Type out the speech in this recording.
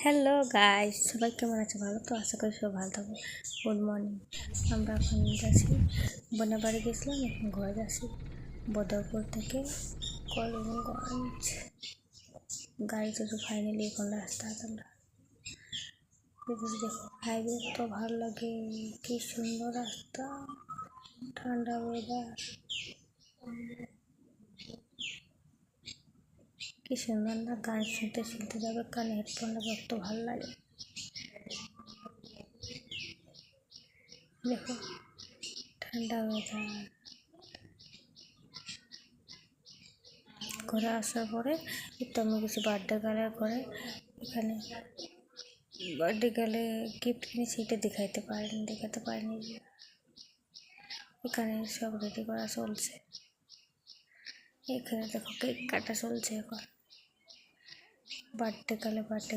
Hello guys, সবাই কেমন আছে? ভালো তো? আশা করি সবাই ভালো থাকবে। Good morning. আমরা এখন যাচ্ছি বোনের বাড়ি, গেছিলাম, এখন ঘরে যাচ্ছি বদরপুর থেকে করিমগঞ্জ। গাড়ি তো ফাইনালি এখন রাস্তা আমরা দেখো, হাইওয়ে তো ভালো লাগে, কি সুন্দর রাস্তা, ঠান্ডা ওয়েদার, কি সুন্দর না? গান শুনতে শুনতে যাবে, কানে হেডফোন লাগে, তো ভালো লাগে। দেখো ঠান্ডা ওয়েদার। ঘরে আসার পরে একটু আমি কিছু বার্থডে গার্লের ঘরে, এখানে বার্থডে গার্লে গিফট কিনে সেটা দেখাতে পারিনি। এখানে সব রেডি করা চলছে। এখানে দেখো কেক কাটা চলছে এখন। বার্থডে